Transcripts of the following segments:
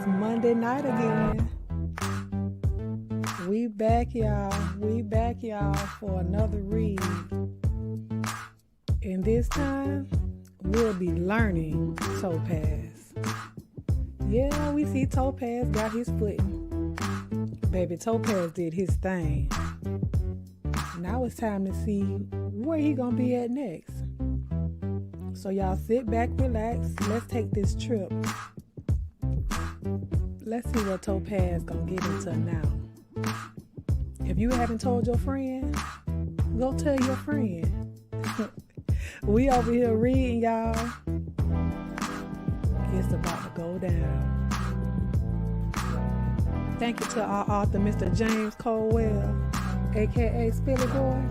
It's Monday night again. We back, y'all. For another read. And this time, we'll be learning Topaz. Yeah, we see Topaz got his footing. Baby, Topaz did his thing. Now it's time to see where he gonna be at next. So y'all sit back, relax. Let's take this trip. Let's see what Topaz gonna get into now. If you haven't told your friend, go tell your friend. We over here reading, y'all. It's about to go down. Thank you to our author, Mr. James Colwell, aka Spilly Boy.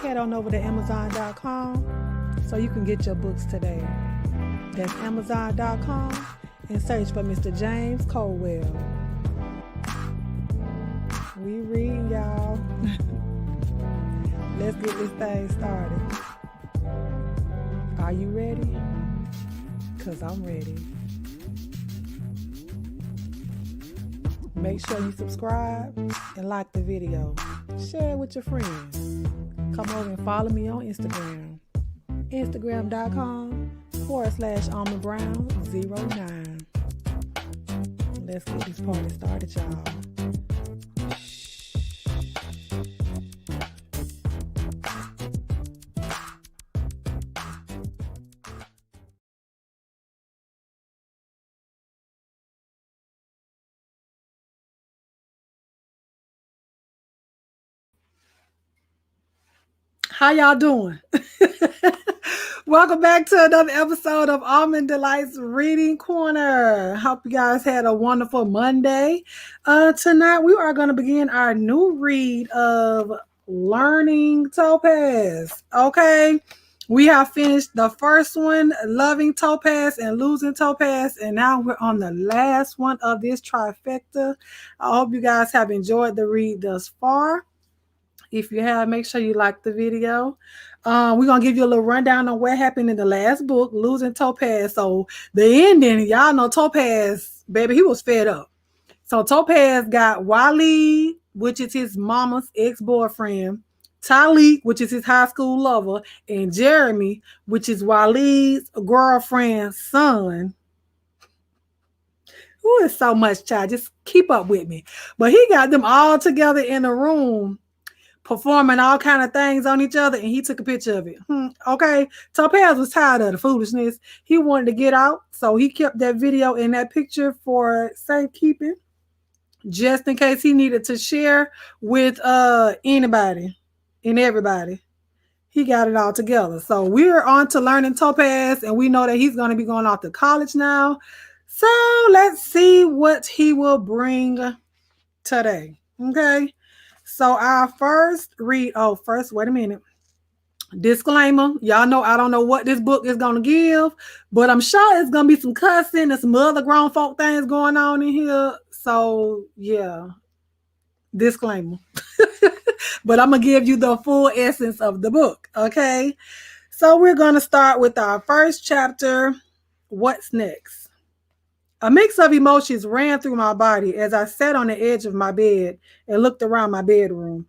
Head on over to Amazon.com so you can get your books today. That's Amazon.com and search for Mr. James Colwell. We read, y'all. Let's get this thing started. Are you ready? Because I'm ready. Make sure you subscribe and like the video. Share it with your friends. Come over and follow me on Instagram. Instagram.com/AlmondBrown09. Let's get this party started, y'all. How y'all doing? Welcome back to another episode of Almond Delights Reading Corner. Hope you guys had a wonderful Monday. Tonight we are going to begin our new read of Learning Topaz. Okay, we have finished the first one, Loving Topaz and Losing Topaz, and now we're on the last one of this trifecta. I hope you guys have enjoyed the read thus far. If you have, make sure you like the video. We're going to give you a little rundown on what happened in the last book, Losing Topaz. So the ending, y'all know Topaz, baby, he was fed up. So Topaz got Waleed, which is his mama's ex-boyfriend, Talik, which is his high school lover, and Jeremy, which is Waleed's girlfriend's son. Ooh, it's so much, child. Just keep up with me. But he got them all together in a room, performing all kind of things on each other, and he took a picture of it. Okay, Topaz was tired of the foolishness. He wanted to get out, so he kept that video and that picture for safekeeping, just in case he needed to share with anybody and everybody. He got it all together. So we're on to Learning Topaz, and we know that he's going to be going off to college now. So let's see what he will bring today. Okay. So our first read, wait a minute. Disclaimer, y'all know I don't know what this book is going to give, but I'm sure it's going to be some cussing and some other grown folk things going on in here. So yeah, disclaimer. But I'm going to give you the full essence of the book, okay? So we're going to start with our first chapter, What's Next? A mix of emotions ran through my body as I sat on the edge of my bed and looked around my bedroom.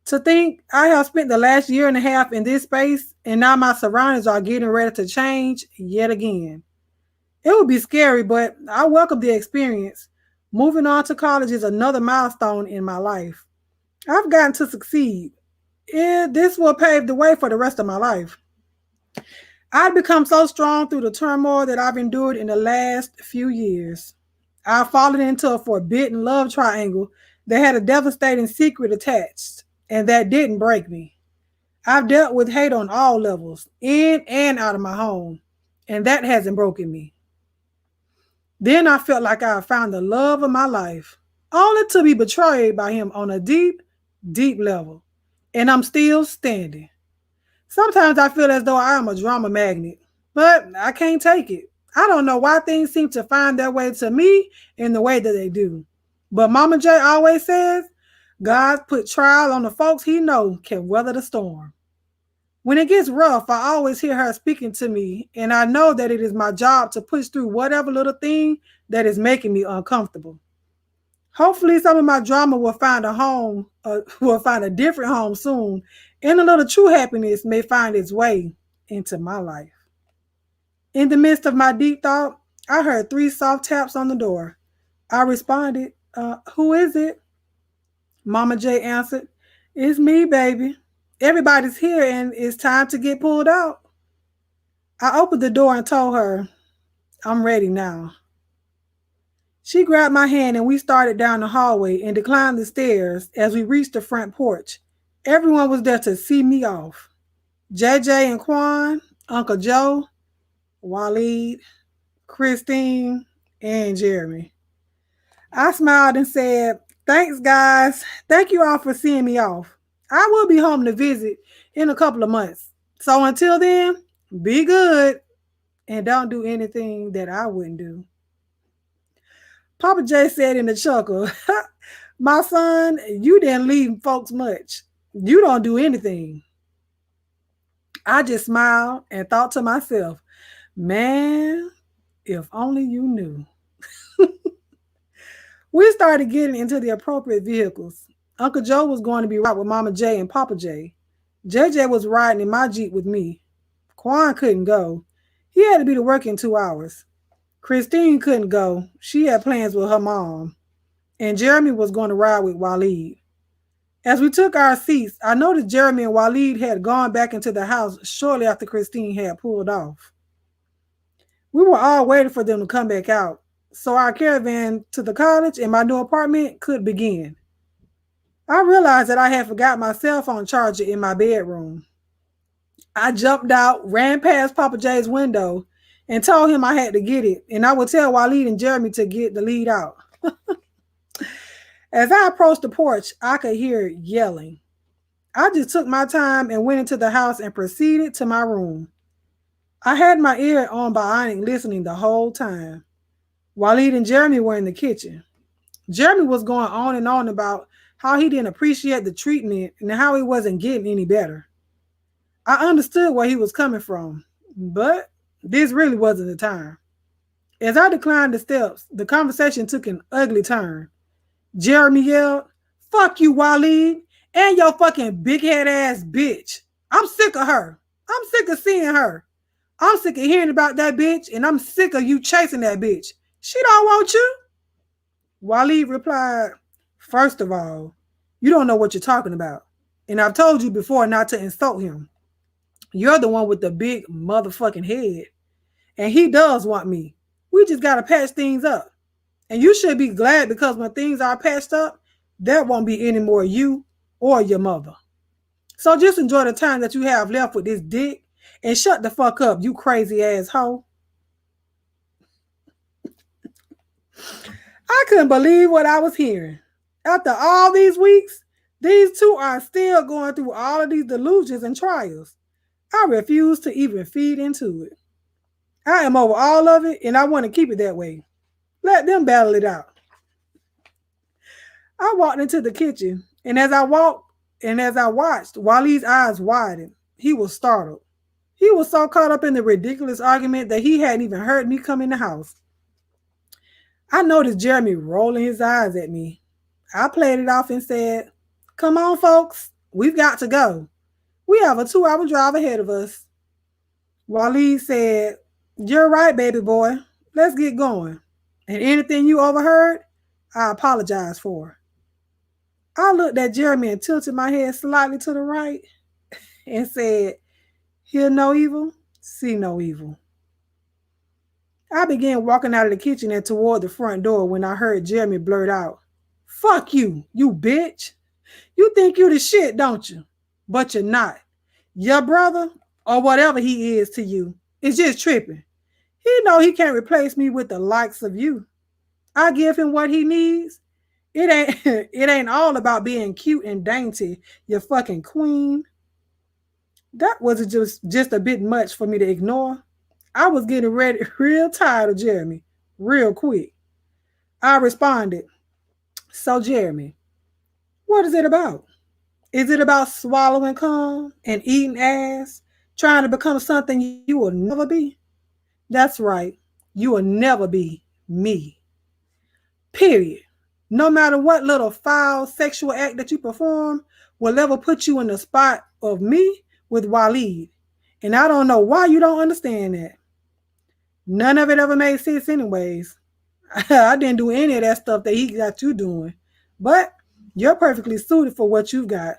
To think I have spent the last year and a half in this space, and now my surroundings are getting ready to change yet again. It would be scary, but I welcome the experience. Moving on to college is another milestone in my life. I've gotten to succeed. This will pave the way for the rest of my life. I've become so strong through the turmoil that I've endured in the last few years. I've fallen into a forbidden love triangle that had a devastating secret attached, and that didn't break me. I've dealt with hate on all levels, in and out of my home, and that hasn't broken me. Then I felt like I found the love of my life, only to be betrayed by him on a deep, deep level, and I'm still standing. Sometimes I feel as though I am a drama magnet, but I can't take it. I don't know why things seem to find their way to me in the way that they do. But Mama J always says, God put trial on the folks he know can weather the storm. When it gets rough, I always hear her speaking to me, and I know that it is my job to push through whatever little thing that is making me uncomfortable. Hopefully, some of my drama will find a home, will find a different home soon, and a little true happiness may find its way into my life. In the midst of my deep thought, I heard three soft taps on the door. I responded, who is it? Mama J answered, it's me, baby. Everybody's here and it's time to get pulled out. I opened the door and told her, I'm ready now. She grabbed my hand and we started down the hallway and declined the stairs as we reached the front porch. Everyone was there to see me off. JJ and Quan, Uncle Joe, Waleed, Christine, and Jeremy. I smiled and said, thanks, guys. Thank you all for seeing me off. I will be home to visit in a couple of months. So until then, be good and don't do anything that I wouldn't do. Papa J said in a chuckle, my son, you didn't leave folks much. You don't do anything. I just smiled and thought to myself, man, if only you knew. We started getting into the appropriate vehicles. Uncle Joe was going to be right with Mama J and Papa J. JJ was riding in my Jeep with me. Quan couldn't go. He had to be to work in 2 hours. Christine couldn't go. She had plans with her mom. And Jeremy was going to ride with Waleed. As we took our seats, I noticed Jeremy and Waleed had gone back into the house shortly after Christine had pulled off. We were all waiting for them to come back out, so our caravan to the college and my new apartment could begin. I realized that I had forgot my cell phone charger in my bedroom. I jumped out, ran past Papa J's window, and told him I had to get it, and I would tell Waleed and Jeremy to get the lead out. As I approached the porch, I could hear yelling. I just took my time and went into the house and proceeded to my room. I had my ear on bionic listening the whole time. Waleed and Jeremy were in the kitchen. Jeremy was going on and on about how he didn't appreciate the treatment and how he wasn't getting any better. I understood where he was coming from, but this really wasn't the time. As I declined the steps, the conversation took an ugly turn. Jeremy yelled, fuck you, Waleed, and your fucking big head ass bitch. I'm sick of her. I'm sick of seeing her. I'm sick of hearing about that bitch, and I'm sick of you chasing that bitch. She don't want you. Waleed replied, first of all, you don't know what you're talking about. And I've told you before not to insult him. You're the one with the big motherfucking head. And he does want me. We just got to patch things up. And you should be glad because when things are patched up, there won't be any more you or your mother. So just enjoy the time that you have left with this dick and shut the fuck up, you crazy ass hoe. I couldn't believe what I was hearing. After all these weeks, these two are still going through all of these delusions and trials. I refuse to even feed into it. I am over all of it and I want to keep it that way. Let them battle it out. I walked into the kitchen and as I watched, Waleed's eyes widened. He was startled. He was so caught up in the ridiculous argument that he hadn't even heard me come in the house. I noticed Jeremy rolling his eyes at me. I played it off and said, come on, folks, we've got to go. We have a 2-hour drive ahead of us. Waleed said, you're right, baby boy. Let's get going. And anything you overheard, I apologize for. I looked at Jeremy and tilted my head slightly to the right and said, hear no evil, see no evil. I began walking out of the kitchen and toward the front door when I heard Jeremy blurt out, fuck you, you bitch. You think you the shit, don't you? But you're not. Your brother, or whatever he is to you, is just tripping. He know he can't replace me with the likes of you. I give him what he needs. It ain't all about being cute and dainty, you fucking queen. That was just a bit much for me to ignore. I was getting real tired of Jeremy, real quick. I responded, so Jeremy, what is it about? Is it about swallowing cum and eating ass, trying to become something you will never be? That's right. You will never be me. Period. No matter what little foul sexual act that you perform will ever put you in the spot of me with Waleed. And I don't know why you don't understand that. None of it ever made sense, anyways. I didn't do any of that stuff that he got you doing. But you're perfectly suited for what you've got.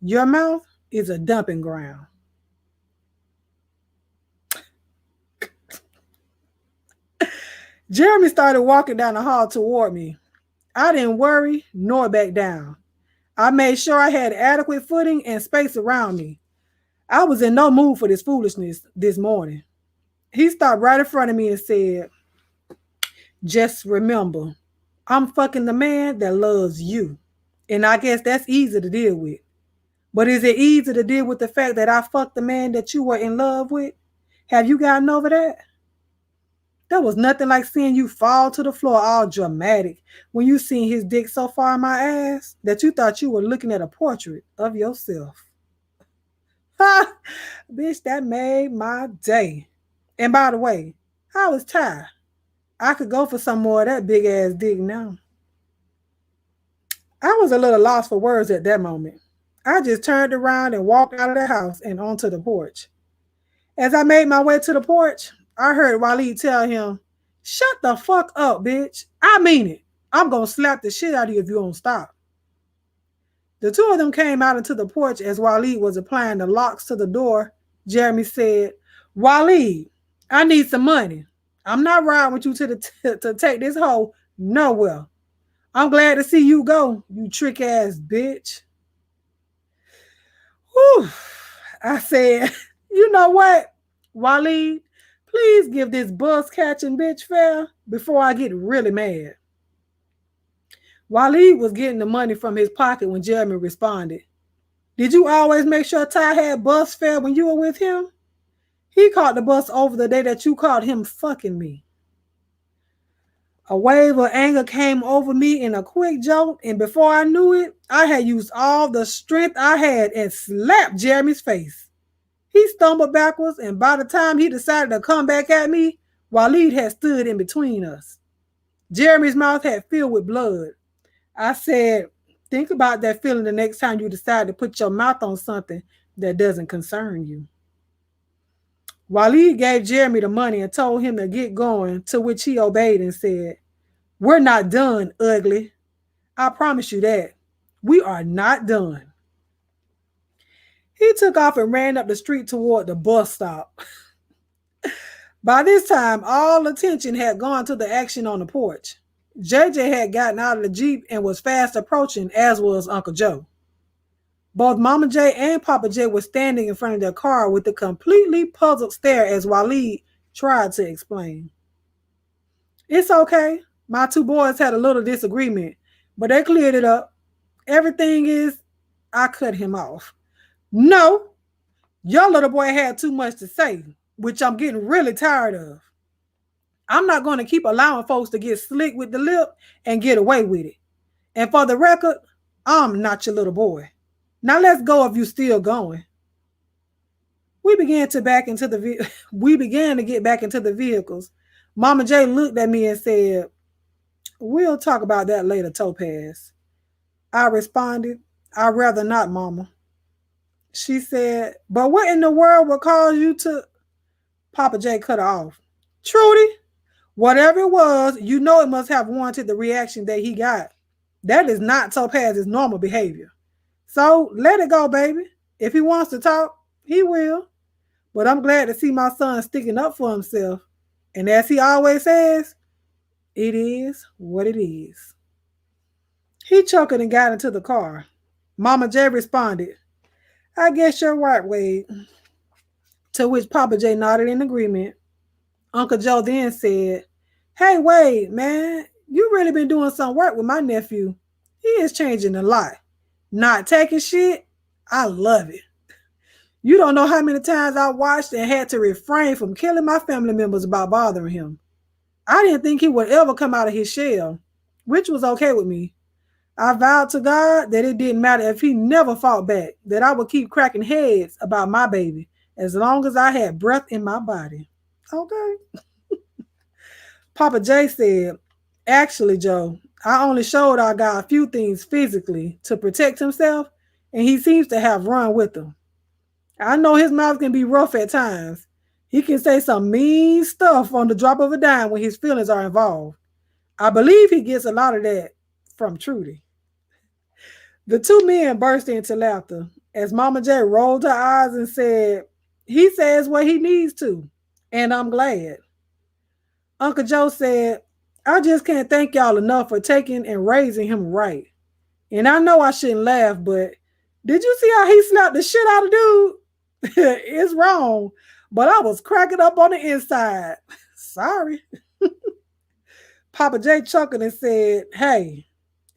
Your mouth is a dumping ground. Jeremy started walking down the hall toward me. I didn't worry nor back down. I made sure I had adequate footing and space around me. I was in no mood for this foolishness this morning. He stopped right in front of me and said, just remember, I'm fucking the man that loves you. And I guess that's easy to deal with. But is it easy to deal with the fact that I fucked the man that you were in love with? Have you gotten over that? There was nothing like seeing you fall to the floor all dramatic when you seen his dick so far in my ass that you thought you were looking at a portrait of yourself. Ha! Bitch, that made my day. And by the way, how is Ty? I could go for some more of that big ass dick now. I was a little lost for words at that moment. I just turned around and walked out of the house and onto the porch. As I made my way to the porch, I heard Waleed tell him, shut the fuck up, bitch. I mean it. I'm going to slap the shit out of you if you don't stop. The two of them came out into the porch as Waleed was applying the locks to the door. Jeremy said, Waleed, I need some money. I'm not riding with you to take this hoe nowhere. I'm glad to see you go, you trick ass bitch. Whew. I said, you know what, Waleed, please give this bus catching bitch fair before I get really mad. Waleed was getting the money from his pocket when Jeremy responded. Did you always make sure Ty had bus fare when you were with him? He caught the bus over the day that you caught him fucking me. A wave of anger came over me in a quick jolt, and before I knew it, I had used all the strength I had and slapped Jeremy's face. He stumbled backwards, and by the time he decided to come back at me, Waleed had stood in between us. Jeremy's mouth had filled with blood. I said, think about that feeling the next time you decide to put your mouth on something that doesn't concern you. Waleed gave Jeremy the money and told him to get going, to which he obeyed and said, we're not done, ugly. I promise you that. We are not done. He took off and ran up the street toward the bus stop. By this time, all attention had gone to the action on the porch. JJ had gotten out of the Jeep and was fast approaching, as was Uncle Joe. Both Mama J and Papa J were standing in front of their car with a completely puzzled stare as Waleed tried to explain. It's okay. My two boys had a little disagreement, but they cleared it up. Everything is, I cut him off. No, your little boy had too much to say, which I'm getting really tired of. I'm not going to keep allowing folks to get slick with the lip and get away with it. And for the record, I'm not your little boy. Now let's go if you're still going. We began to get back into the vehicles. Mama J looked at me and said, we'll talk about that later, Topaz. I responded, I'd rather not, Mama. She said, but what in the world would cause you to... Papa J cut her off. Trudy, whatever it was, you know it must have warranted the reaction that he got. That is not Topaz's normal behavior. So let it go, baby. If he wants to talk, he will. But I'm glad to see my son sticking up for himself. And as he always says, it is what it is. He chuckled and got into the car. Mama J responded, I guess you're right, Wade. To which Papa J nodded in agreement. Uncle Joe then said, hey, Wade, man, you really been doing some work with my nephew. He is changing a lot. Not taking shit, I love it. You don't know how many times I watched and had to refrain from killing my family members about bothering him. I didn't think he would ever come out of his shell, which was okay with me. I vowed to God that it didn't matter if he never fought back, that I would keep cracking heads about my baby as long as I had breath in my body. Okay. Papa J said, actually, Joe, I only showed our guy a few things physically to protect himself, and he seems to have run with them. I know his mouth can be rough at times. He can say some mean stuff on the drop of a dime when his feelings are involved. I believe he gets a lot of that from Trudy. The two men burst into laughter as Mama J rolled her eyes and said, he says what he needs to, and I'm glad. Uncle Joe said, I just can't thank y'all enough for taking and raising him right. And I know I shouldn't laugh, but did you see how he slapped the shit out of dude? It's wrong, but I was cracking up on the inside. Sorry. Papa J chuckled and said, hey,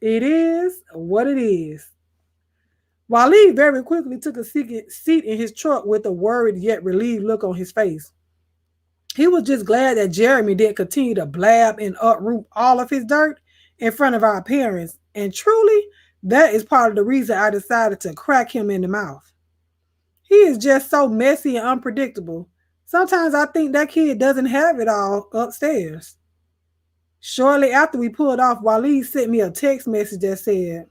it is what it is. Waleed very quickly took a seat in his truck with a worried yet relieved look on his face. He was just glad that Jeremy didn't continue to blab and uproot all of his dirt in front of our parents. And truly, that is part of the reason I decided to crack him in the mouth. He is just so messy and unpredictable. Sometimes I think that kid doesn't have it all upstairs. Shortly after we pulled off, Waleed sent me a text message that said,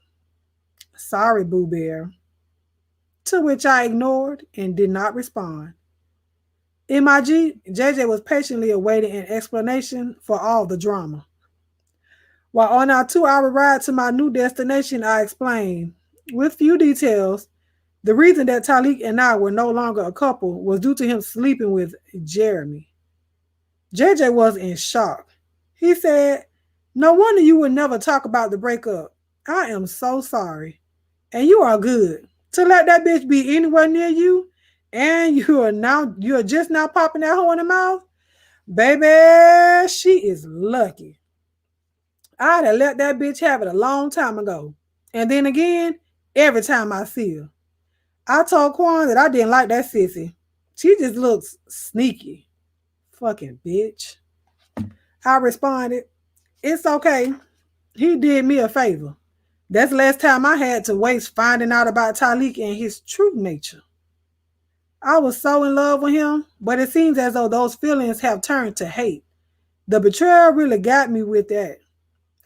sorry, Boo Bear, to which I ignored and did not respond. MIG, JJ was patiently awaiting an explanation for all the drama. While on our 2-hour ride to my new destination, I explained, with few details, the reason that Talik and I were no longer a couple was due to him sleeping with Jeremy. JJ was in shock. He said, no wonder you would never talk about the breakup. I am so sorry. And you are good. To let that bitch be anywhere near you, and you're just now popping that hoe in the mouth, baby, she is lucky. I'd have let that bitch have it a long time ago. And then again, every time I see her. I told Quan that I didn't like that sissy. She just looks sneaky. Fucking bitch. I responded, it's okay. He did me a favor. That's less time I had to waste finding out about Talik and his true nature. I was so in love with him, but it seems as though those feelings have turned to hate. The betrayal really got me with that.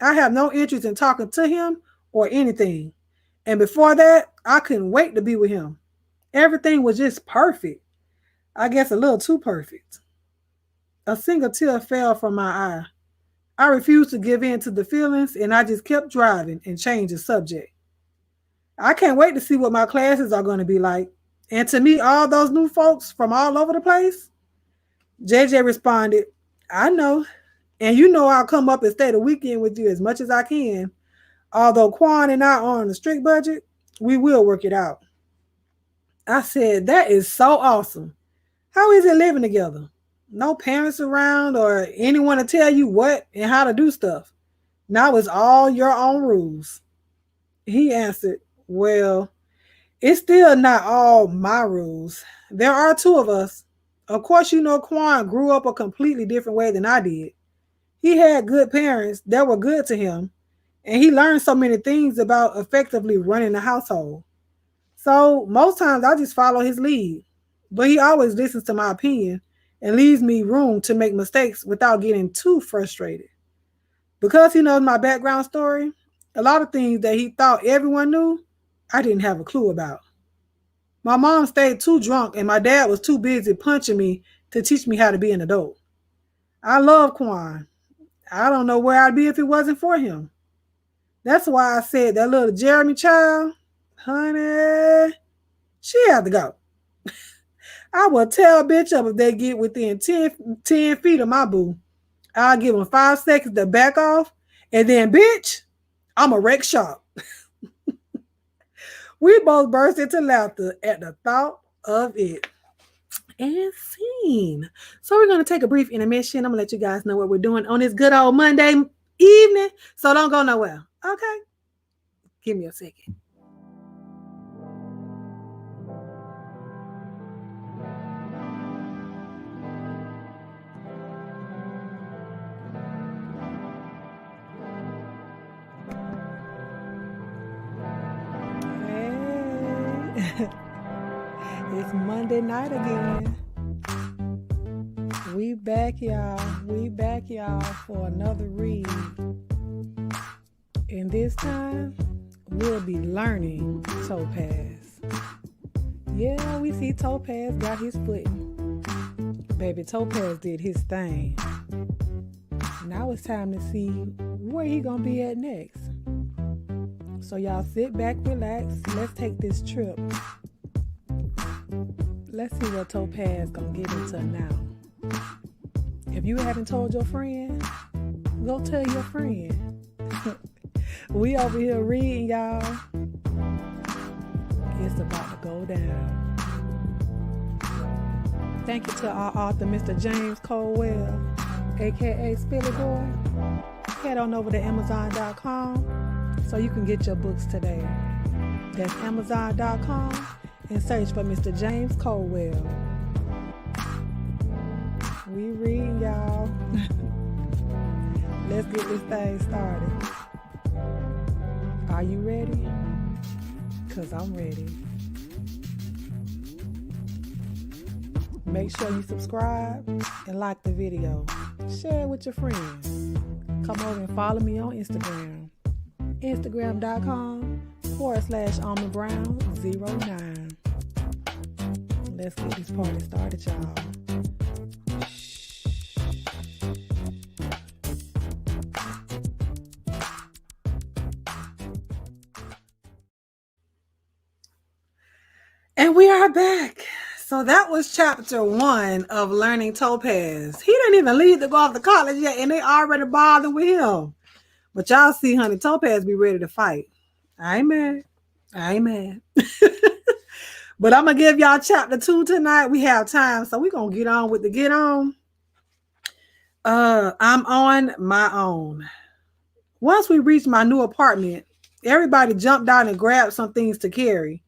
I have no interest in talking to him or anything. And before that, I couldn't wait to be with him. Everything was just perfect. I guess a little too perfect. A single tear fell from my eye. I refused to give in to the feelings, and I just kept driving and changed the subject. I can't wait to see what my classes are going to be like. And to meet all those new folks from all over the place. JJ responded, I know. And you know I'll come up and stay the weekend with you as much as I can. Although Quan and I are on a strict budget, we will work it out. I said, that is so awesome. How is it living together? No parents around or anyone to tell you what and how to do stuff. Now it's all your own rules. He answered, well, it's still not all my rules. There are two of us. Of course, you know Quan grew up a completely different way than I did. He had good parents that were good to him, and he learned so many things about effectively running a household. So most times I just follow his lead, but he always listens to my opinion and leaves me room to make mistakes without getting too frustrated. Because he knows my background story, a lot of things that he thought everyone knew, I didn't have a clue about. My mom stayed too drunk and my dad was too busy punching me to teach me how to be an adult. I love Quan. I don't know where I'd be if it wasn't for him. That's why I said that little Jeremy child, honey, she had to go. I will tell a bitch up if they get within 10 feet of my boo. I'll give them 5 seconds to back off, and then, bitch, I'm a wreck shop. We both burst into laughter at the thought of it. And scene. So we're going to take a brief intermission. I'm going to let you guys know what we're doing on this good old Monday evening. So don't go nowhere. Okay? Give me a second. It's Monday night again. We back, y'all. We back, y'all, for another read. And this time, we'll be learning Topaz. Yeah, we see Topaz got his footing. Baby, Topaz did his thing. Now it's time to see where he gonna be at next. So y'all sit back, relax. Let's take this trip. Let's see what Topaz gonna get into now. If you haven't told your friend, go tell your friend. We over here reading, y'all. It's about to go down. Thank you to our author, Mr. James Colwell, aka Spilly Boy. Head on over to Amazon.com so you can get your books today. That's Amazon.com and search for Mr. James Colwell. We read, y'all. Let's get this thing started. Are you ready? Because I'm ready. Make sure you subscribe and like the video. Share it with your friends. Come over and follow me on Instagram. Instagram.com/AlmondBrown09. Let's get this party started, y'all. And we are back. So that was chapter 1 of Learning Topaz. He didn't even leave to go off to college yet, and they already bothered with him. But y'all see, honey, Topaz be ready to fight. I ain't mad. But I'm going to give y'all chapter 2 tonight. We have time, so we're going to get on with the get on. I'm on my own. Once we reached my new apartment, everybody jumped out and grabbed some things to carry.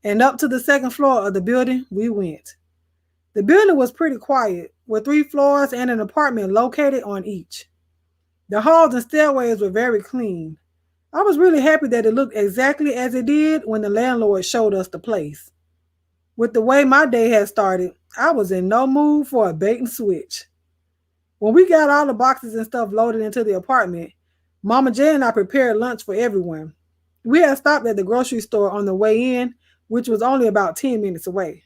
And up to the second floor of the building we went. The building was pretty quiet, with 3 floors and an apartment located on each. The halls and stairways were very clean. I was really happy that it looked exactly as it did when the landlord showed us the place. With the way my day had started, I was in no mood for a bait and switch. When we got all the boxes and stuff loaded into the apartment, Mama J and I prepared lunch for everyone. We had stopped at the grocery store on the way in, which was only about 10 minutes away.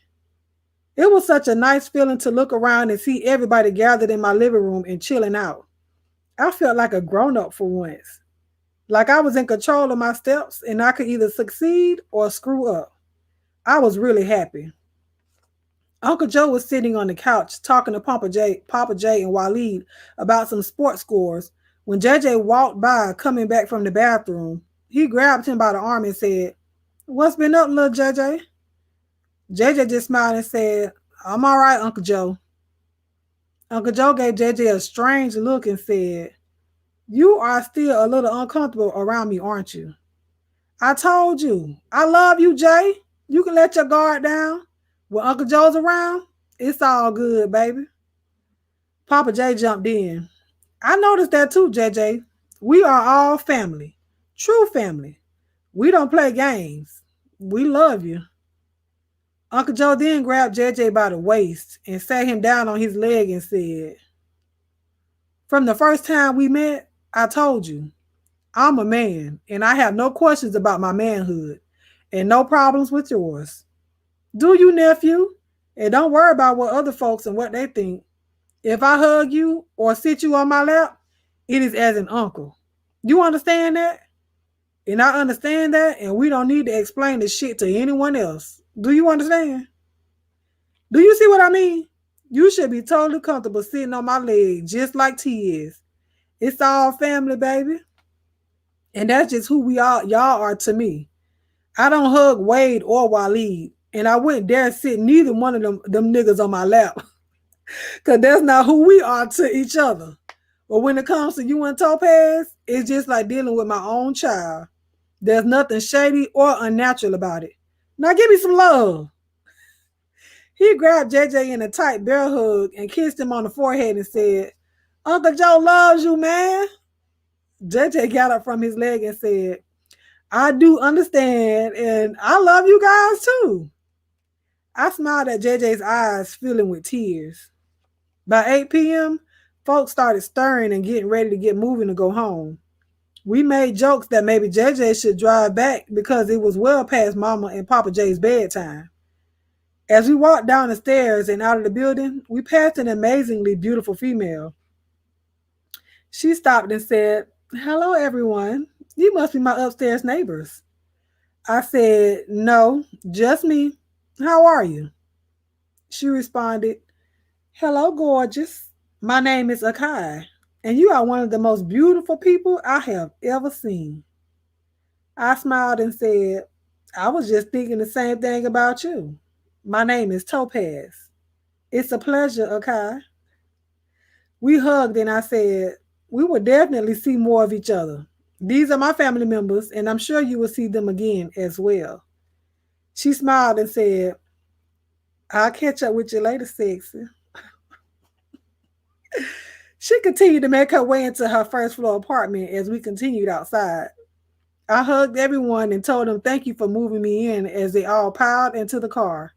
It was such a nice feeling to look around and see everybody gathered in my living room and chilling out. I felt like a grown-up for once. Like I was in control of my steps and I could either succeed or screw up. I was really happy. Uncle Joe was sitting on the couch talking to Papa J and Waleed about some sports scores when JJ walked by coming back from the bathroom. He grabbed him by the arm and said, "What's been up, little JJ?" JJ just smiled and said, "I'm all right, Uncle Joe." Uncle Joe gave JJ a strange look and said, "You are still a little uncomfortable around me, aren't you?" "I told you, I love you, Jay. You can let your guard down. When Uncle Joe's around, it's all good, baby." Papa J jumped in. "I noticed that too, JJ. We are all family. True family. We don't play games. We love you." Uncle Joe then grabbed JJ by the waist and sat him down on his leg and said, "From the first time we met, I told you, I'm a man and I have no questions about my manhood and no problems with yours. Do you, nephew? And don't worry about what other folks and what they think. If I hug you or sit you on my lap, it is as an uncle. You understand that? And I understand that, and we don't need to explain this shit to anyone else. Do you understand? Do you see what I mean? You should be totally comfortable sitting on my leg just like T is. It's all family, baby. And that's just who y'all are to me. I don't hug Wade or Waleed, and I wouldn't dare sit neither one of them niggas on my lap. Because that's not who we are to each other. But when it comes to you and Topaz, it's just like dealing with my own child. There's nothing shady or unnatural about it. Now give me some love." He grabbed JJ in a tight bear hug and kissed him on the forehead and said, "Uncle Joe loves you, man." JJ got up from his leg and said, I do understand, and I love you guys too. I smiled at JJ's eyes filling with tears. By 8 p.m., folks started stirring and getting ready to get moving to go home. We made jokes that maybe JJ should drive back because it was well past Mama and Papa J's bedtime. As we walked down the stairs and out of the building, we passed an amazingly beautiful female. She stopped and said, "Hello, everyone. You must be my upstairs neighbors." I said, "No, just me. How are you?" She responded, "Hello, gorgeous. My name is Akai, and you are one of the most beautiful people I have ever seen." I smiled and said, "I was just thinking the same thing about you. My name is Topaz. It's a pleasure, Akai." We hugged and I said, "We will definitely see more of each other. These are my family members, and I'm sure you will see them again as well." She smiled and said, "I'll catch up with you later, sexy." She continued to make her way into her first floor apartment as we continued outside. I hugged everyone and told them thank you for moving me in as they all piled into the car.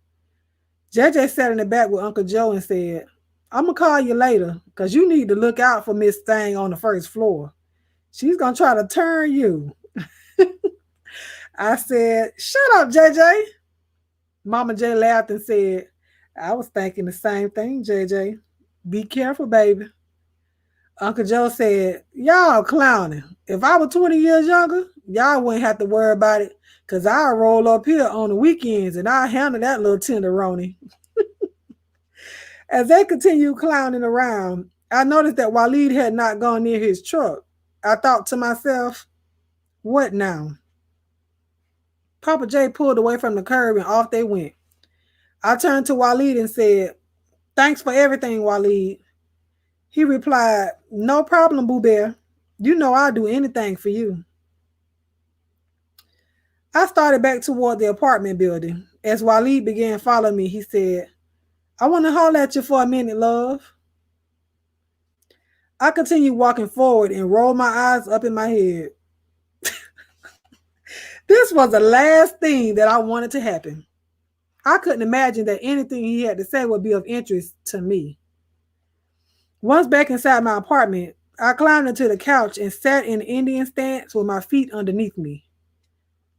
JJ sat in the back with Uncle Joe and said, "I'm going to call you later because you need to look out for Miss Thing on the first floor. She's going to try to turn you." I said, "Shut up, JJ." Mama J laughed and said, "I was thinking the same thing, JJ. Be careful, baby." Uncle Joe said, "Y'all clowning. If I was 20 years younger, y'all wouldn't have to worry about it because I'll roll up here on the weekends and I'll handle that little tenderoni." As they continued clowning around, I noticed that Waleed had not gone near his truck. I thought to myself, what now? Papa J pulled away from the curb and off they went. I turned to Waleed and said, "Thanks for everything, Waleed." He replied, "No problem, Boo Bear. You know I'll do anything for you." I started back toward the apartment building. As Waleed began following me, he said, "I want to holler at you for a minute, love." I continued walking forward and rolled my eyes up in my head. This was the last thing that I wanted to happen. I couldn't imagine that anything he had to say would be of interest to me. Once back inside my apartment, I climbed into the couch and sat in an Indian stance with my feet underneath me.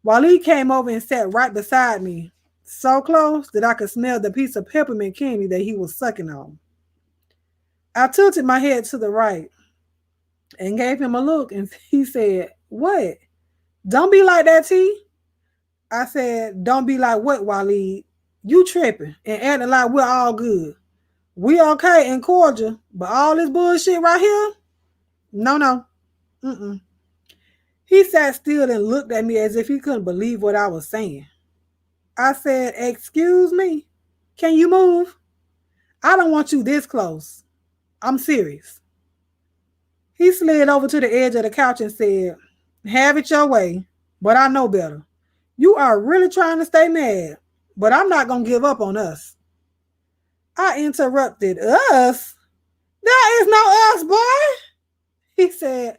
Waleed came over and sat right beside me, so close that I could smell the piece of peppermint candy that he was sucking on. I tilted my head to the right and gave him a look, and he said, "What? Don't be like that, T." I said, "Don't be like what, Waleed? You tripping and acting like we're all good. We okay and cordial, but all this bullshit right here? No, no. Mm-mm." He sat still and looked at me as if he couldn't believe what I was saying. I said, "Excuse me? Can you move? I don't want you this close. I'm serious." He slid over to the edge of the couch and said, "Have it your way, but I know better. You are really trying to stay mad, but I'm not going to give up on us." I interrupted, "Us? There is no us, boy." He said,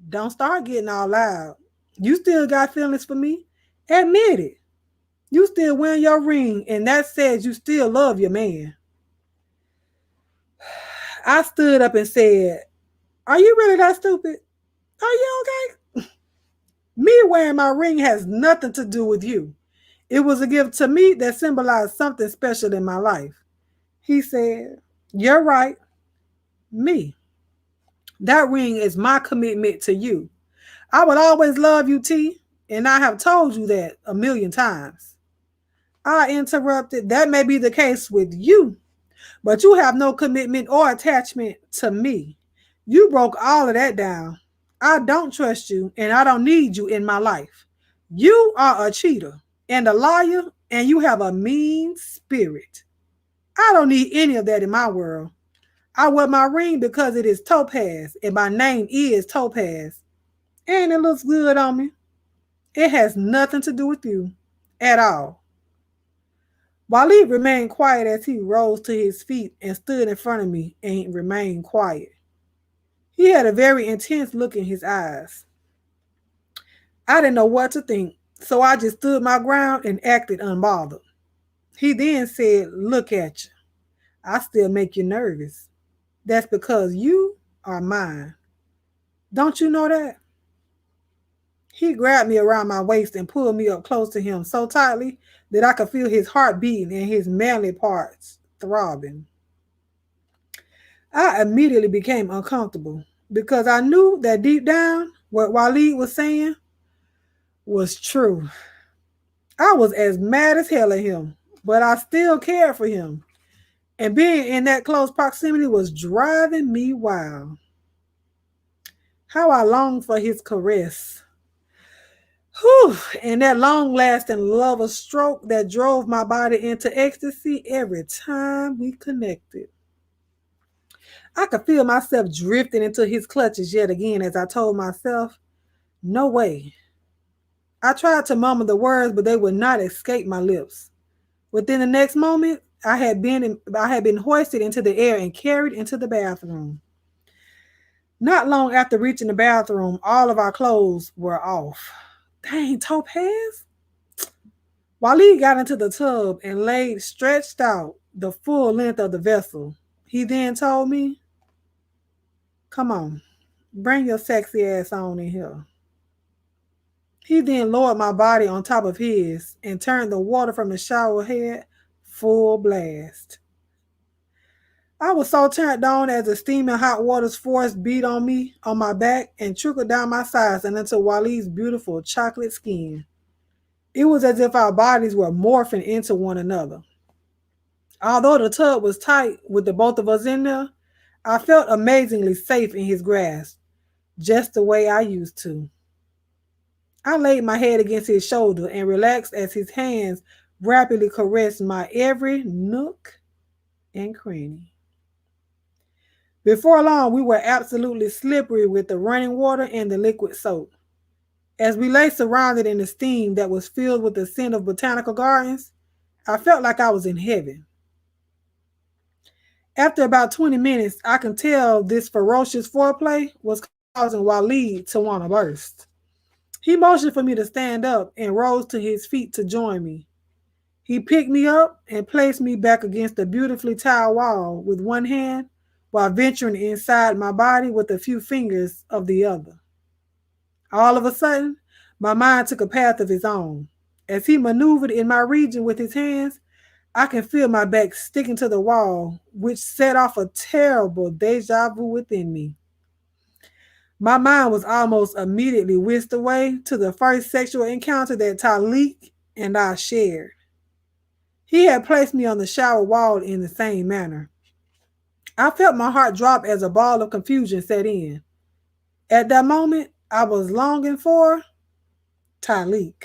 "Don't start getting all loud. You still got feelings for me. Admit it. You still wearing your ring, and that says you still love your man." I stood up and said, "Are you really that stupid? Are you okay? Me wearing my ring has nothing to do with you. It was a gift to me that symbolized something special in my life." He said, "You're right. Me. That ring is my commitment to you. I will always love you, T, and I have told you that a million times." I interrupted, "That may be the case with you, but you have no commitment or attachment to me. You broke all of that down. I don't trust you, and I don't need you in my life. You are a cheater and a liar, and you have a mean spirit. I don't need any of that in my world. I wear my ring because it is Topaz, and my name is Topaz, and it looks good on me. It has nothing to do with you at all." Waleed remained quiet as he rose to his feet and stood in front of me and remained quiet. He had a very intense look in his eyes. I didn't know what to think, so I just stood my ground and acted unbothered. He then said, "Look at you. I still make you nervous. That's because you are mine. Don't you know that?" He grabbed me around my waist and pulled me up close to him so tightly that I could feel his heart beating and his manly parts throbbing. I immediately became uncomfortable because I knew that deep down what Waleed was saying was true. I was as mad as hell at him, but I still cared for him. And being in that close proximity was driving me wild. How I longed for his caress. Whew, and that long lasting love of stroke that drove my body into ecstasy every time we connected. I could feel myself drifting into his clutches yet again as I told myself, no way. I tried to mumble the words, but they would not escape my lips. Within the next moment, I had been hoisted into the air and carried into the bathroom. Not long after reaching the bathroom, all of our clothes were off. Dang, Topaz. Waleed got into the tub and laid stretched out the full length of the vessel. He then told me, "Come on, bring your sexy ass on in here." He then lowered my body on top of his and turned the water from the shower head full blast. I was so turned on as the steaming hot water's force beat on me, on my back, and trickled down my sides and into Waleed's beautiful chocolate skin. It was as if our bodies were morphing into one another. Although the tub was tight with the both of us in there, I felt amazingly safe in his grasp, just the way I used to. I laid my head against his shoulder and relaxed as his hands rapidly caressed my every nook and cranny. Before long, we were absolutely slippery with the running water and the liquid soap. As we lay surrounded in the steam that was filled with the scent of botanical gardens, I felt like I was in heaven. After about 20 minutes, I could tell this ferocious foreplay was causing Waleed to want to burst. He motioned for me to stand up and rose to his feet to join me. He picked me up and placed me back against the beautifully tiled wall with one hand while venturing inside my body with a few fingers of the other. All of a sudden, my mind took a path of its own. As he maneuvered in my region with his hands, I can feel my back sticking to the wall, which set off a terrible deja vu within me. My mind was almost immediately whisked away to the first sexual encounter that Talik and I shared. He had placed me on the shower wall in the same manner. I felt my heart drop as a ball of confusion set in. At that moment, I was longing for Talik.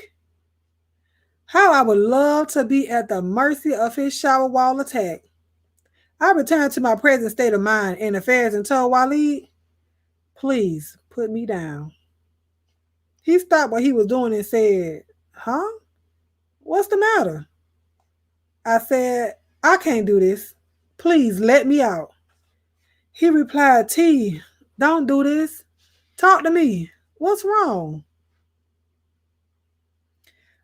How I would love to be at the mercy of his shower wall attack. I returned to my present state of mind and affairs and told Waleed, "Please put me down." He stopped what he was doing and said, "Huh? What's the matter?" I said, "I can't do this. Please let me out." He replied, "T, don't do this. Talk to me. What's wrong?"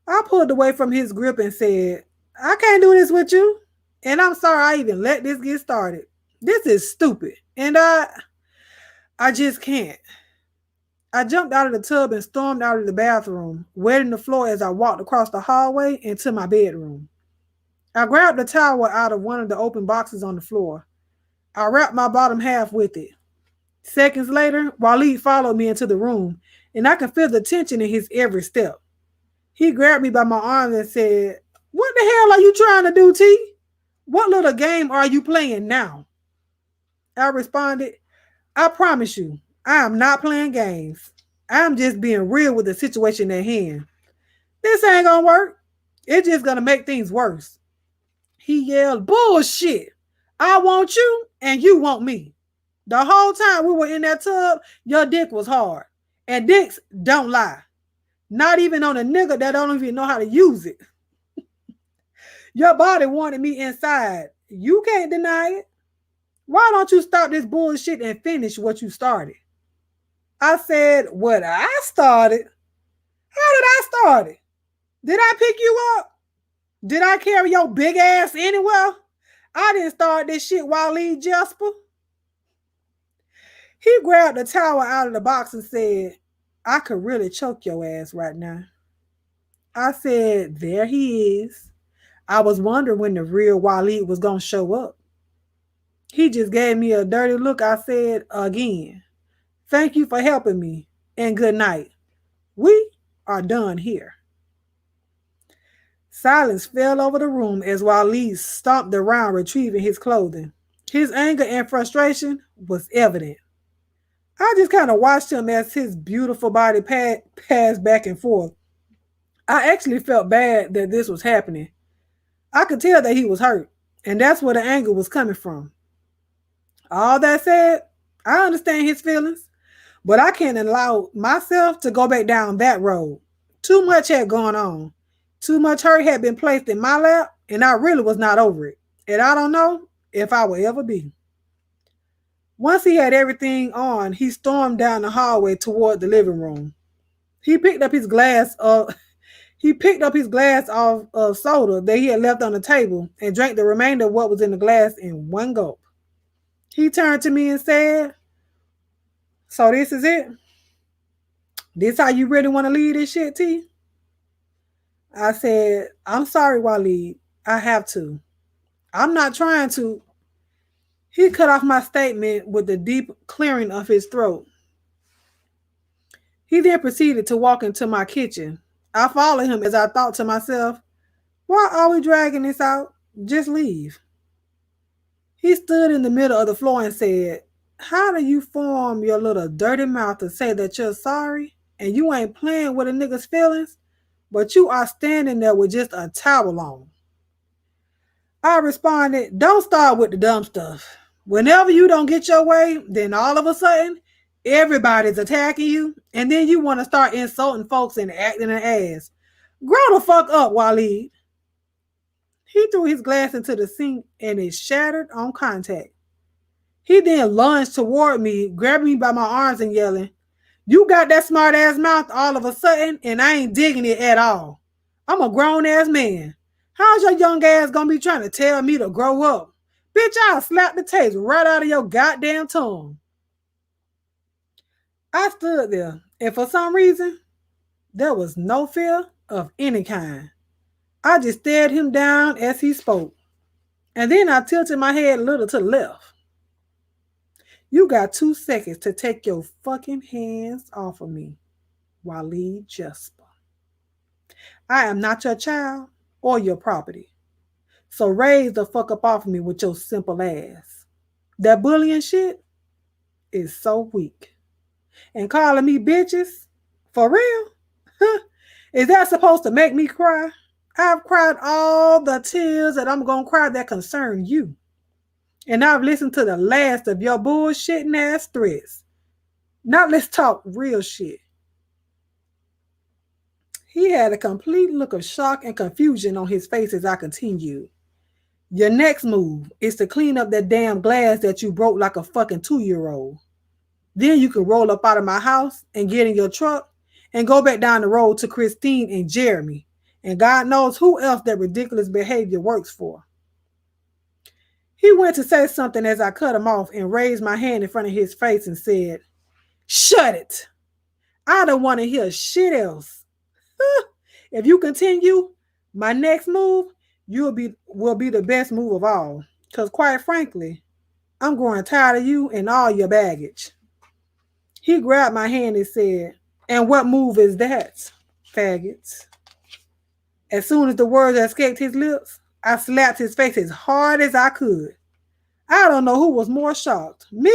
I pulled away from his grip and said, "I can't do this with you. And I'm sorry I even let this get started. This is stupid. And I just can't." I jumped out of the tub and stormed out of the bathroom, wetting the floor as I walked across the hallway into my bedroom. I grabbed the towel out of one of the open boxes on the floor. I wrapped my bottom half with it. Seconds later, Waleed followed me into the room, and I could feel the tension in his every step. He grabbed me by my arms and said, "What the hell are you trying to do, T? What little game are you playing now?" I responded, "I promise you, I am not playing games. I am just being real with the situation at hand. This ain't gonna work. It's just gonna make things worse." He yelled, "Bullshit. I want you and you want me. The whole time we were in that tub, your dick was hard. And dicks don't lie. Not even on a nigga that don't even know how to use it. Your body wanted me inside. You can't deny it. Why don't you stop this bullshit and finish what you started?" I said, "What I started? How did I start it? Did I pick you up? Did I carry your big ass anywhere? I didn't start this shit, Waleed Jasper. He grabbed the towel out of the box and said, I could really choke your ass right now. I said, there he is. I was wondering when the real Waleed was going to show up. He just gave me a dirty look. I said, again, thank you for helping me and good night. We are done here. Silence fell over the room as Waleed stomped around retrieving his clothing. His anger and frustration was evident. I just kind of watched him as his beautiful body passed back and forth. I actually felt bad that this was happening. I could tell that he was hurt, and that's where the anger was coming from. All that said, I understand his feelings, but I can't allow myself to go back down that road. Too much had gone on. Too much hurt had been placed in my lap, and I really was not over it. And I don't know if I will ever be. Once he had everything on, he stormed down the hallway toward the living room. He picked up his glass of soda that he had left on the table and drank the remainder of what was in the glass in one gulp. He turned to me and said, so this is it? This how you really want to leave this shit, T? I said, I'm sorry, Waleed. I have to. I'm not trying to. He cut off my statement with the deep clearing of his throat. He then proceeded to walk into my kitchen. I followed him as I thought to myself, why are we dragging this out? Just leave. He stood in the middle of the floor and said, how do you form your little dirty mouth to say that you're sorry and you ain't playing with a nigga's feelings, but you are standing there with just a towel on? I responded, don't start with the dumb stuff. Whenever you don't get your way, then all of a sudden, everybody's attacking you, and then you want to start insulting folks and acting an ass. Grow the fuck up, Waleed. He threw his glass into the sink and it shattered on contact. He then lunged toward me, grabbing me by my arms and yelling, you got that smart ass mouth all of a sudden, and I ain't digging it at all. I'm a grown ass man. How's your young ass gonna be trying to tell me to grow up? Bitch, I'll slap the taste right out of your goddamn tongue. I stood there, and for some reason, there was no fear of any kind. I just stared him down as he spoke, and then I tilted my head a little to the left. You got 2 seconds to take your fucking hands off of me, Waleed Jasper. I am not your child or your property. So raise the fuck up off of me with your simple ass. That bullying shit is so weak. And calling me bitches? For real? Huh? Is that supposed to make me cry? I've cried all the tears that I'm going to cry that concern you. And I've listened to the last of your bullshitting ass threats. Now let's talk real shit. He had a complete look of shock and confusion on his face as I continued. Your next move is to clean up that damn glass that you broke like a fucking 2-year-old. Then you can roll up out of my house and get in your truck and go back down the road to Christine and Jeremy. And God knows who else that ridiculous behavior works for. He went to say something as I cut him off and raised my hand in front of his face and said, shut it. I don't want to hear shit else. If you continue, my next move will be the best move of all. Because quite frankly, I'm growing tired of you and all your baggage. He grabbed my hand and said, and what move is that, faggots? As soon as the words escaped his lips, I slapped his face as hard as I could. I don't know who was more shocked, me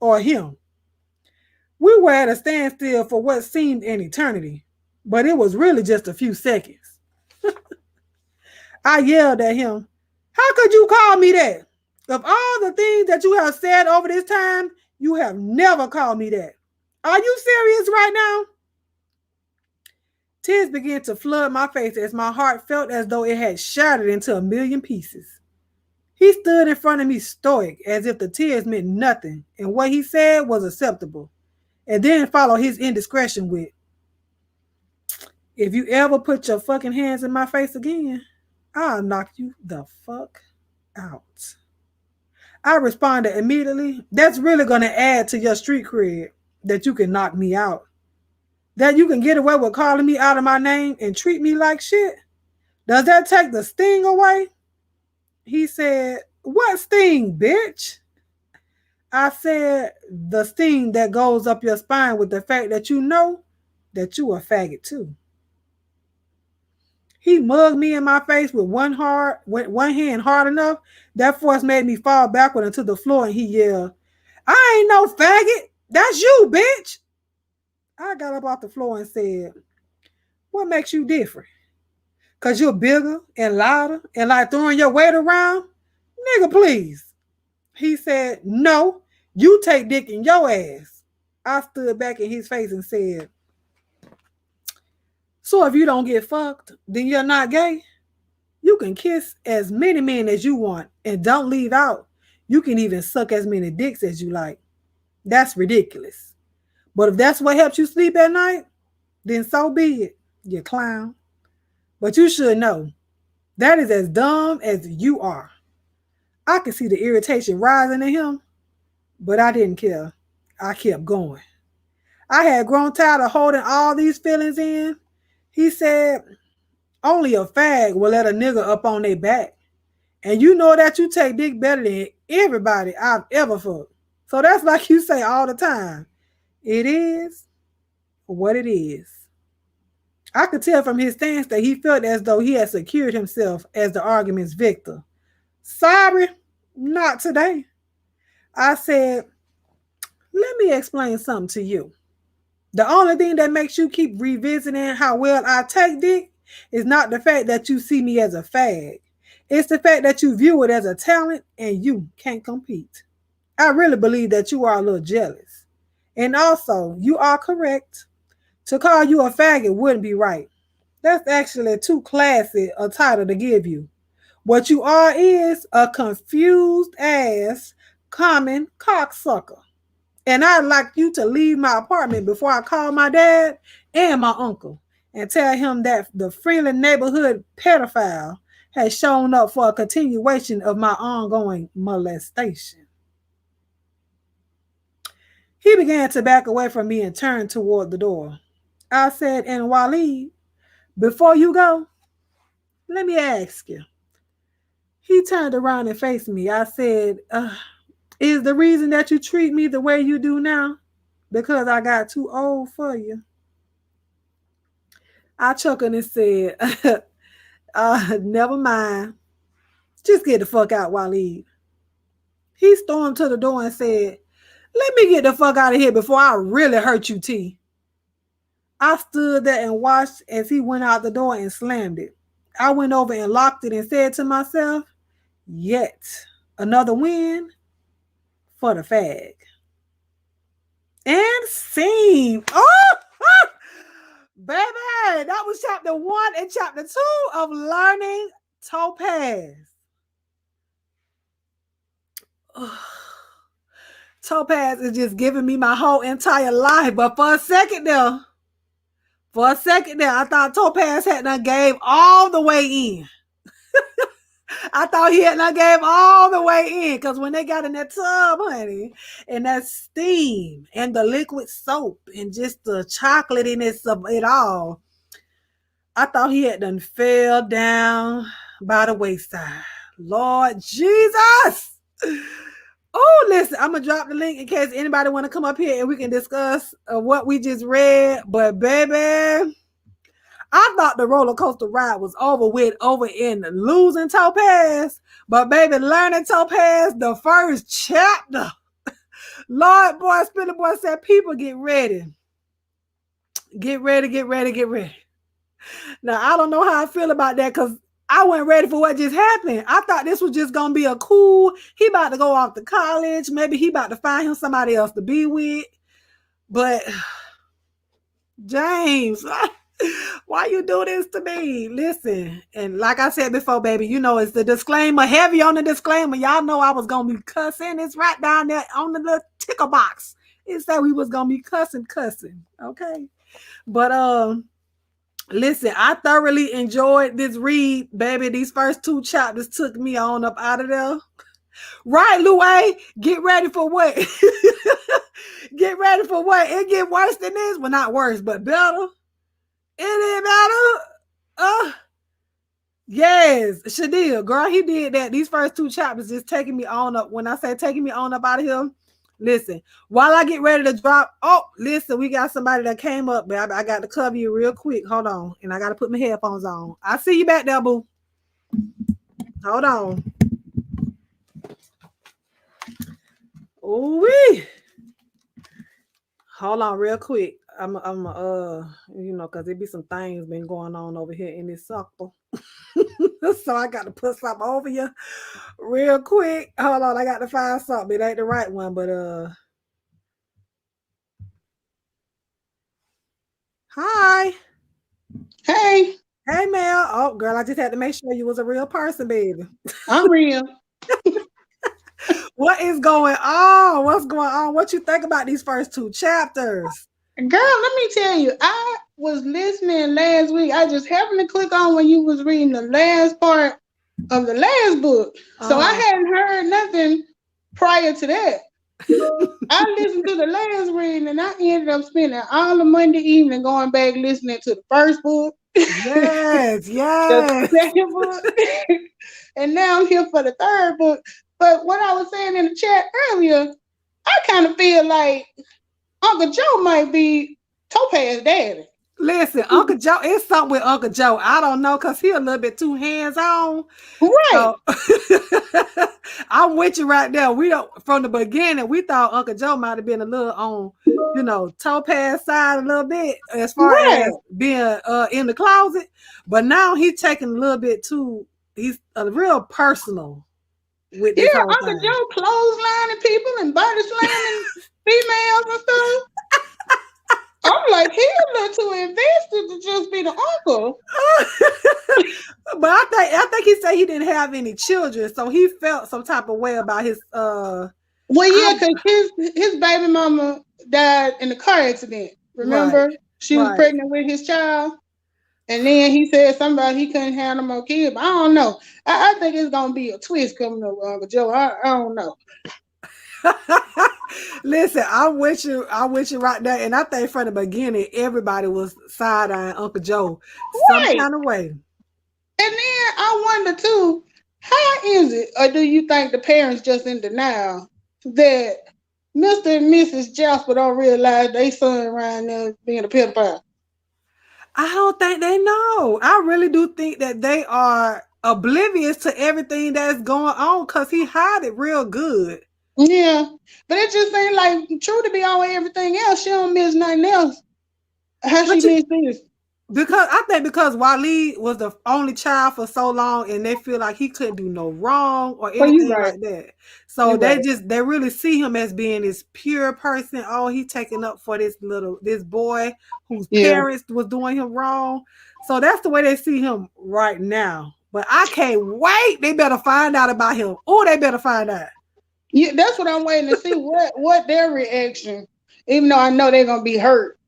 or him. We were at a standstill for what seemed an eternity, but it was really just a few seconds. I yelled at him, how could you call me that? Of all the things that you have said over this time, you have never called me that. Are you serious right now? Tears began to flood my face as my heart felt as though it had shattered into a million pieces. He stood in front of me stoic as if the tears meant nothing and what he said was acceptable, and then followed his indiscretion with, If you ever put your fucking hands in my face again, I'll knock you the fuck out. I responded immediately. That's really going to add to your street cred that you can knock me out. That you can get away with calling me out of my name and treat me like shit. Does that take the sting away? He said, what sting, bitch? I said, the sting that goes up your spine with the fact that you know that you a faggot too. He mugged me in my face with one hand hard enough. That force made me fall backward into the floor, and he yelled, I ain't no faggot. That's you, bitch. I got up off the floor and said, what makes you different? Because you're bigger and louder and like throwing your weight around? Nigga, please. He said, no, you take dick in your ass. I stood back in his face and said, so if you don't get fucked, then you're not gay? You can kiss as many men as you want and don't leave out. You can even suck as many dicks as you like. That's ridiculous. But if that's what helps you sleep at night, then so be it, you clown. But you should know, that is as dumb as you are. I could see the irritation rising in him, but I didn't care. I kept going. I had grown tired of holding all these feelings in. He said, only a fag will let a nigga up on their back. And you know that you take dick better than everybody I've ever fucked. So that's like you say all the time. It is what it is. I could tell from his stance that he felt as though he had secured himself as the argument's victor. Sorry, not today. I said, let me explain something to you. The only thing that makes you keep revisiting how well I take dick is not the fact that you see me as a fag. It's the fact that you view it as a talent and you can't compete. I really believe that you are a little jealous. And also, you are correct. To call you a faggot wouldn't be right. That's actually too classy a title to give you. What you are is a confused ass common cocksucker. And I'd like you to leave my apartment before I call my dad and my uncle and tell him that the friendly neighborhood pedophile has shown up for a continuation of my ongoing molestation. He began to back away from me and turned toward the door. I said, and Waleed, before you go, let me ask you. He turned around and faced me. I said, is the reason that you treat me the way you do now because I got too old for you? I chuckled and said, never mind. Just get the fuck out, Waleed. He stormed to the door and said, let me get the fuck out of here before I really hurt you, T. I stood there and watched as he went out the door and slammed it. I went over and locked it and said to myself, yet another win for the fag. And scene. Oh, baby, that was chapter 1 and chapter 2 of Learning Topaz. Topaz is just giving me my whole entire life. But for a second there, I thought Topaz had done gave all the way in. I thought he had not gave all the way in, because when they got in that tub, honey, and that steam and the liquid soap and just the chocolatiness of it all, I thought he had done fell down by the wayside. Lord Jesus! Oh, listen, I'm going to drop the link in case anybody want to come up here and we can discuss what we just read. But, baby, I thought the roller coaster ride was over in losing Topaz. But, baby, learning Topaz, the first chapter. Lord, boy, Spinner Boy said, people get ready. Get ready, get ready, get ready. Now, I don't know how I feel about that because I wasn't ready for what just happened. I thought this was just going to be a cool, he about to go off to college. Maybe he about to find him somebody else to be with. But, James, why you do this to me? Listen, and like I said before, baby, you know, it's the disclaimer, heavy on the disclaimer. Y'all know I was going to be cussing. It's right down there on the little ticker box. It said we was going to be cussing, okay? But, Listen, I thoroughly enjoyed this read, baby. These first 2 chapters took me on up out of there. Right, Louie? Get ready for what? Get ready for what? It get worse than this. Well, not worse, but better. It ain't better. Yes, Shadil, girl, he did that. These first 2 chapters just taking me on up. When I say taking me on up out of here, listen, while I get ready to drop, listen, we got somebody that came up, but I got to cover you real quick. Hold on. And I got to put my headphones on. I see you back there, boo. Hold on. Ooh-wee. Hold on real quick. I'm because there be some things been going on over here in this circle. So I got to put something over you real quick. Hold on, I got to find something. It ain't the right one, but hi. Hey. Hey, Mel. Oh, girl, I just had to make sure you was a real person, baby. I'm real. What is going on? What's going on? What you think about these first 2 chapters? Girl, let me tell you, I was listening last week. I just happened to click on when you was reading the last part of the last book. So I hadn't heard nothing prior to that. I listened to the last reading and I ended up spending all the Monday evening going back listening to the first book. Yes. The second book. And now I'm here for the third book. But what I was saying in the chat earlier, I kind of feel like Uncle Joe might be Topaz's daddy. Listen, Uncle Joe, it's something with Uncle Joe. I don't know, because he a little bit too hands-on. Right. So, I'm with you right there. We don't, from the beginning, we thought Uncle Joe might have been a little on, Topaz side a little bit as far as being in the closet. But now he's taking a little bit too, he's a real personal with this whole Uncle thing. Joe clotheslining people and body slamming females and stuff. I'm like, he's a little too invested to just be the uncle. But I think he said he didn't have any children, so he felt some type of way about his Well, yeah, because his baby mama died in a car accident. Remember? Right, she was pregnant with his child. And then he said somebody he couldn't have no more kids. But I don't know. I think it's gonna be a twist coming up, Uncle Joe. I don't know. Listen, I'm with you right there. And I think from the beginning, everybody was side-eyeing Uncle Joe some kind of way. And then I wonder too, how is it, or do you think the parents just in denial that Mr. and Mrs. Jasper don't realize they son around there being a pedophile? I don't think they know. I really do think that they are oblivious to everything that's going on, because he hide it real good. Yeah, but it just ain't like Trudy be on everything else. She don't miss nothing else. How she miss this? Because Waleed was the only child for so long, and they feel like he couldn't do no wrong or anything like that. So they really see him as being this pure person. Oh, he's taking up for this boy whose parents was doing him wrong. So that's the way they see him right now. But I can't wait. They better find out about him. Oh, they better find out. Yeah, that's what I'm waiting to see. What their reaction. Even though I know they're gonna be hurt,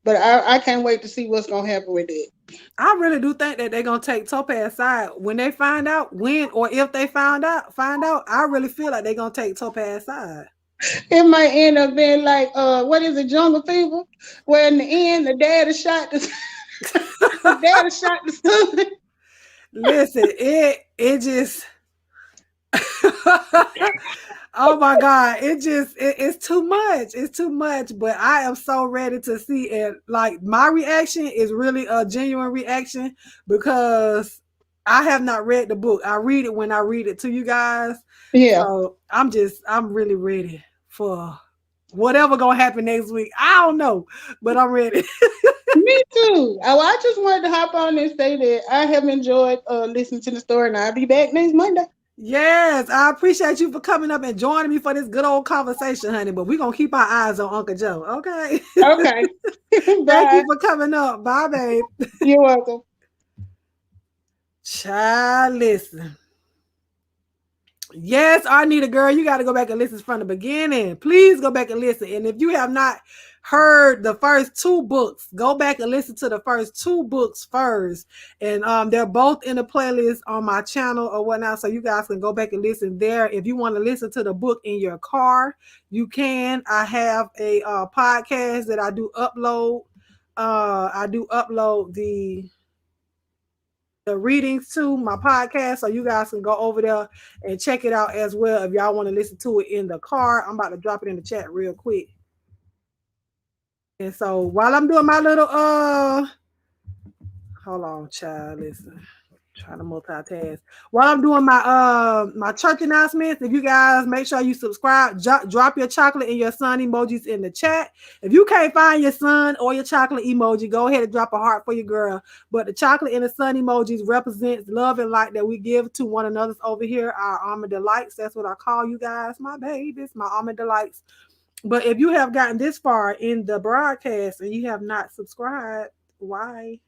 but I can't wait to see what's gonna happen with it. I really do think that they're gonna take Topaz's side when they find out, when or if they find out. I really feel like they're gonna take Topaz's side. It might end up being like what is it, Jungle Fever, where in the end the dad shot the son. Listen, it just oh my God, it's too much. It's too much. But I am so ready to see it. Like, my reaction is really a genuine reaction, because I have not read the book. I read it when I read it to you guys. Yeah. So I'm really ready for whatever gonna happen next week. I don't know, but I'm ready. Me too. I just wanted to hop on and say that I have enjoyed listening to the story, and I'll be back next Monday. Yes, I appreciate you for coming up and joining me for this good old conversation, honey. But we're going to keep our eyes on Uncle Joe, okay? Okay. Thank you for coming up. Bye, babe. You're welcome. Child, listen. Yes, Arnita, girl, you got to go back and listen from the beginning. Please go back and listen. And if you have not heard the first two books, go back and listen to the first two books first. And they're both in the playlist on my channel or whatnot, so you guys can go back and listen there. If you want to listen to the book in your car, you can. I have a podcast that I do upload. I do upload the readings to my podcast, so you guys can go over there and check it out as well if y'all want to listen to it in the car. I'm about to drop it in the chat real quick. And so while I'm doing my little hold on, child, listen. Trying to multitask while I'm doing my church announcements. If you guys make sure you subscribe, drop your chocolate and your sun emojis in the chat. If you can't find your sun or your chocolate emoji, go ahead and drop a heart for your girl. But the chocolate and the sun emojis represents love and light that we give to one another over here. Our Almond Delights. That's what I call you guys, my babies, my Almond Delights. But if you have gotten this far in the broadcast and you have not subscribed, why?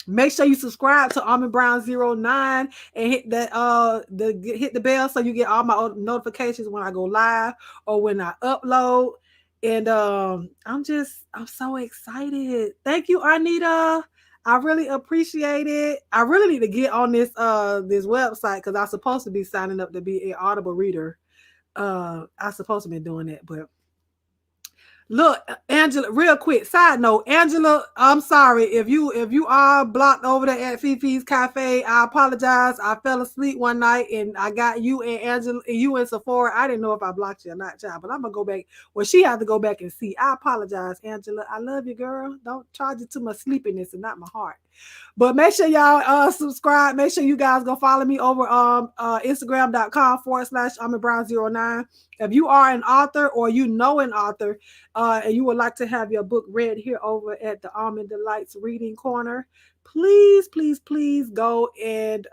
Make sure you subscribe to Almond Brown 09 and hit that hit the bell so you get all my notifications when I go live or when I upload. And I'm so excited. Thank you, Arnita. I really appreciate it. I really need to get on this website because I'm supposed to be signing up to be an Audible reader. I'm supposed to be doing that, but look, Angela, real quick, side note, Angela, I'm sorry if you are blocked over there at Fifi's Cafe. I apologize. I fell asleep one night and I got you and Angela, you and Sephora. I didn't know if I blocked you or not, child, but I'm gonna go back. Well, she had to go back and see. I apologize, Angela. I love you, girl. Don't charge it to my sleepiness and not my heart. But make sure y'all subscribe. Make sure you guys go follow me over on Instagram.com/AlmondBrown09. If you are an author or you know an author and you would like to have your book read here over at the Almond Delights Reading Corner, please, please, please go and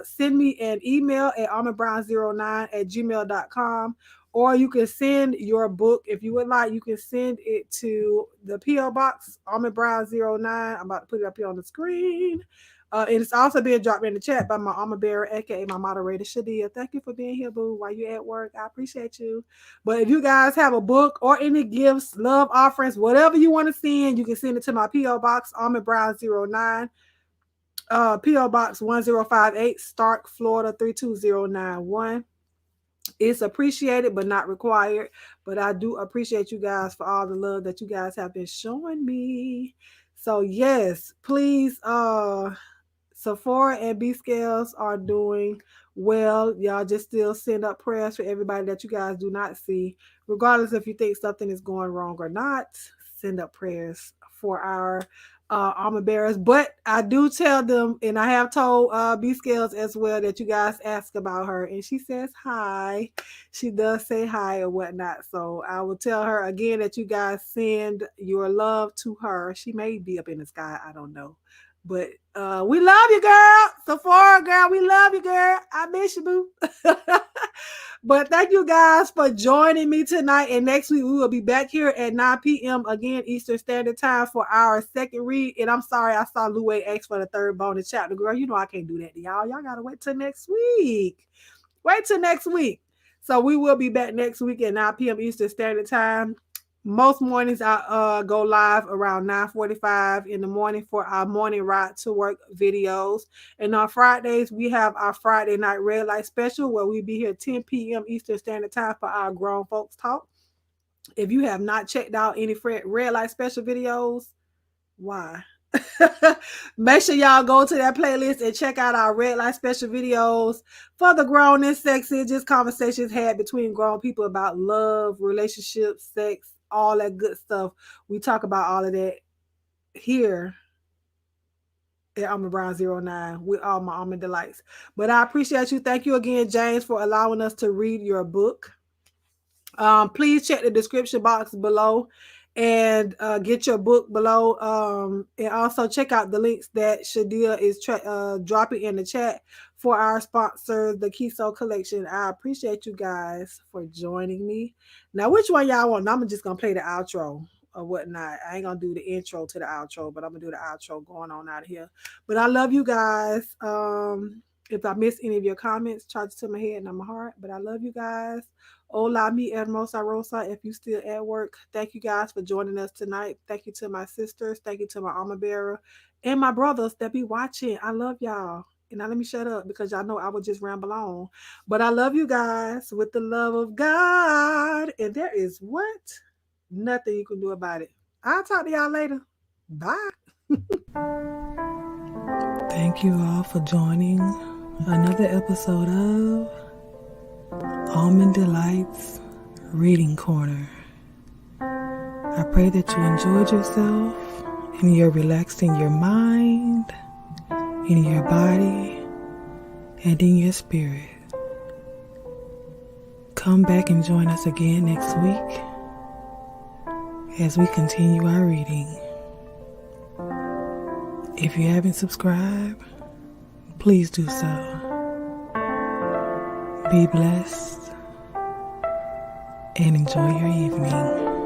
send me an email at almondbrown09@gmail.com. Or you can send your book, if you would like, you can send it to the P.O. Box, Almond Brown 09. I'm about to put it up here on the screen. And it's also being dropped in the chat by my alma bearer, aka my moderator, Shadia. Thank you for being here, boo, while you're at work. I appreciate you. But if you guys have a book or any gifts, love offerings, whatever you want to send, you can send it to my P.O. Box, Almond Brown 09. P.O. Box 1058, STARKE, Florida 32091. It's appreciated but not required, but I do appreciate you guys for all the love that you guys have been showing me. So yes, please, Sephora and B Scales are doing well. Y'all just still send up prayers for everybody that you guys do not see, regardless if you think something is going wrong or not. Send up prayers for our armor bearers. But I do tell them, and I have told B Scales as well, that you guys ask about her, and she says hi. She does say hi or whatnot. So I will tell her again that you guys send your love to her. She may be up in the sky. I don't know. But we love you, girl. Sephora, girl, we love you, girl. I miss you, boo. But thank you guys for joining me tonight. And next week, we will be back here at 9 p.m. again, Eastern Standard Time for our second read. And I'm sorry, I saw Louie ask for the third bonus chapter. Girl, you know I can't do that to y'all. Y'all got to wait till next week. Wait till next week. So we will be back next week at 9 p.m. Eastern Standard Time. Most mornings I go live around 9:45 in the morning for our morning ride to work videos. And on Fridays, we have our Friday night red light special where we'll be here 10 p.m. Eastern Standard Time for our grown folks talk. If you have not checked out any red light special videos, why? Make sure y'all go to that playlist and check out our red light special videos for the grown and sexy, just conversations had between grown people about love, relationships, sex, all that good stuff. We talk about all of that here at Almond Brown 09 with all my Almond Delights. But I appreciate you. Thank you again, James, for allowing us to read your book. Please check the description box below and get your book below. And also check out the links that Shadia is dropping in the chat for our sponsor, the Kiso Collection. I appreciate you guys for joining me. Now, which one y'all want? I'm just going to play the outro or whatnot. I ain't going to do the intro to the outro, but I'm going to do the outro going on out of here. But I love you guys. If I miss any of your comments, charge it to my head and not my heart. But I love you guys. Hola, mi hermosa rosa. If you still at work, thank you guys for joining us tonight. Thank you to my sisters. Thank you to my armor bearer and my brothers that be watching. I love y'all. And now let me shut up because y'all know I would just ramble on. But I love you guys with the love of God. And there is what? Nothing you can do about it. I'll talk to y'all later. Bye. Thank you all for joining another episode of Almond Delights Reading Corner. I pray that you enjoyed yourself and you're relaxed in your mind, in your body, and in your spirit. Come back and join us again next week as we continue our reading. If you haven't subscribed, please do so. Be blessed and enjoy your evening.